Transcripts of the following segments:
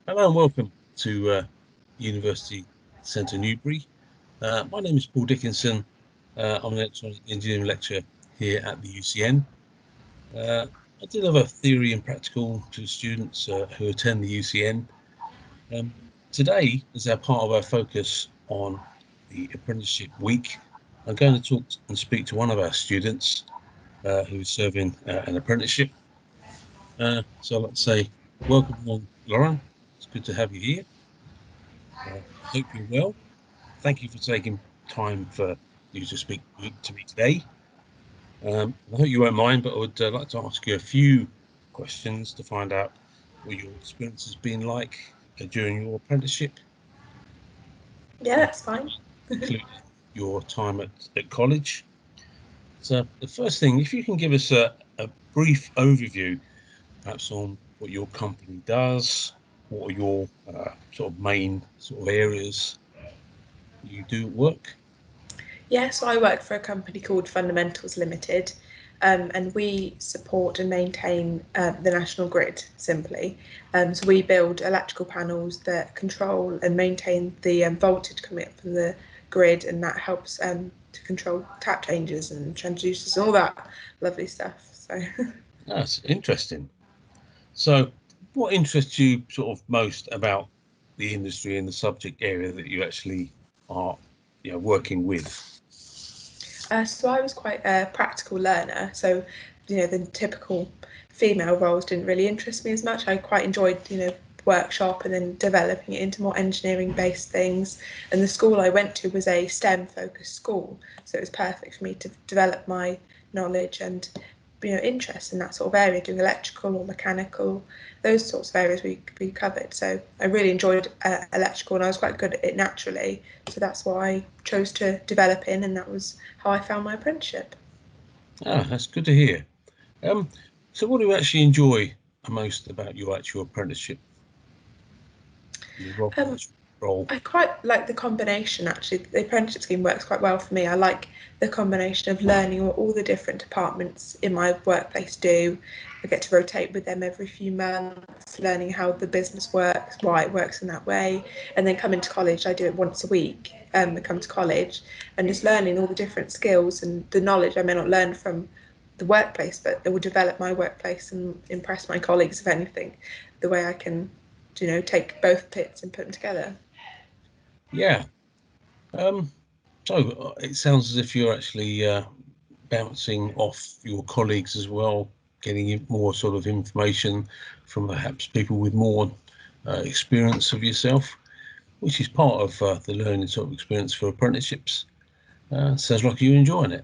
Hello and welcome to University Centre Newbury. My name is Paul Dickinson. I'm an electronic engineering lecturer here at the UCN. I deliver theory and practical to students who attend the UCN. Today, as our part of our focus on the Apprenticeship Week, I'm going to talk and speak to one of our students who's serving an apprenticeship. So let's say, welcome along, Lauryn. It's good to have you here. Hope you're well. Thank you for taking time for you to speak to me today. I hope you won't mind, but I would like to ask you a few questions to find out what your experience has been like during your apprenticeship. Yeah, that's fine. Including your time at college. So the first thing, if you can give us a brief overview, perhaps on what your company does, what are your sort of main sort of areas you do work? Yeah, so I work for a company called Fundamentals Limited, and we support and maintain the national grid, simply. So we build electrical panels that control and maintain the voltage coming up from the grid, and that helps to control tap changes and transducers and all that lovely stuff. So That's interesting. So what interests you sort of most about the industry and the subject area that you actually are working with? So I was quite a practical learner, so the typical female roles didn't really interest me as much. I quite enjoyed workshop and then developing it into more engineering based things. And the school I went to was a STEM focused school, so it was perfect for me to develop my knowledge and interest in that sort of area, doing electrical or mechanical, those sorts of areas we covered. So I really enjoyed electrical, and I was quite good at it naturally. So that's what I chose to develop in, and that was how I found my apprenticeship. That's good to hear. So what do you actually enjoy most about your actual apprenticeship? Your Um, role. I quite like the combination, actually. The apprenticeship scheme works quite well for me. I like the combination of learning what all the different departments in my workplace do. I get to rotate with them every few months, learning how the business works, why it works in that way. And then coming to college, I do it once a week. I come to college and just learning all the different skills and the knowledge I may not learn from the workplace, but it will develop my workplace and impress my colleagues, if anything, the way I can, take both pits and put them together. Yeah. Um, so it sounds as if you're actually bouncing off your colleagues as well, getting more sort of information from perhaps people with more experience of yourself, which is part of the learning sort of experience for apprenticeships. Sounds like you're enjoying it.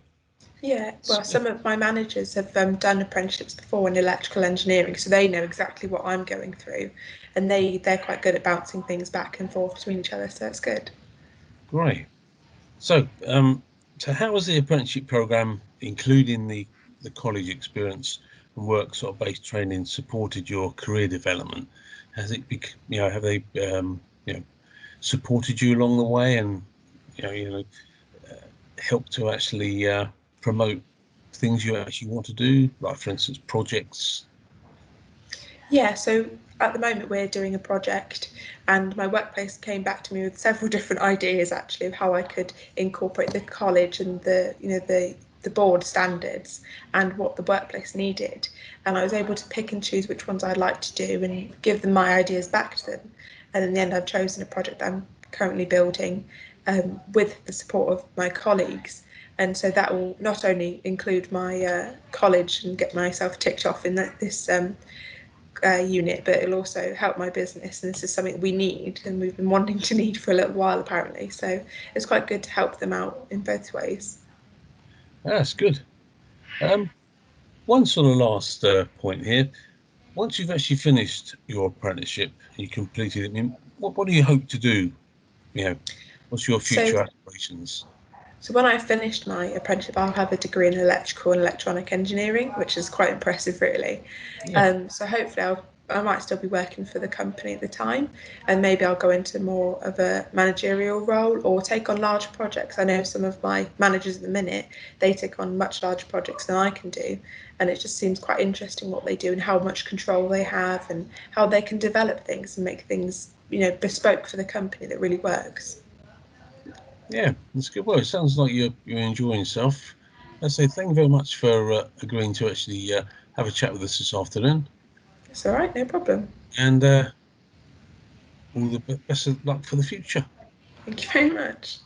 Yeah, well, some of my managers have done apprenticeships before in electrical engineering, so they know exactly what I'm going through, and they're quite good at bouncing things back and forth between each other, so it's good. Great. So how has the apprenticeship program, including the college experience and work sort of based training, supported your career development? Has it, have they, supported you along the way and, helped to actually promote things you actually want to do, like for instance, projects? Yeah, so at the moment we're doing a project, and my workplace came back to me with several different ideas actually of how I could incorporate the college and the board standards and what the workplace needed. And I was able to pick and choose which ones I'd like to do and give them my ideas back to them. And in the end, I've chosen a project that I'm currently building with the support of my colleagues. And so that will not only include my college and get myself ticked off in this unit, but it'll also help my business. And this is something we need, and we've been wanting to need for a little while apparently. So it's quite good to help them out in both ways. That's good. Um, One sort of last point here. Once you've actually finished your apprenticeship, you completed it. I mean, what do you hope to do? What's your So future aspirations? So when I finished my apprenticeship, I'll have a degree in electrical and electronic engineering, which is quite impressive, really. Yeah. So hopefully, I'll I might still be working for the company at the time, and maybe I'll go into more of a managerial role or take on large projects. I know some of my managers at the minute, they take on much larger projects than I can do, and it just seems quite interesting what they do and how much control they have and how they can develop things and make things, bespoke for the company that really works. Yeah, that's good. Well, it sounds like you're enjoying yourself. I say thank you very much for agreeing to actually have a chat with us this afternoon, It's all right, no problem. and all the best of luck for the future. Thank you very much.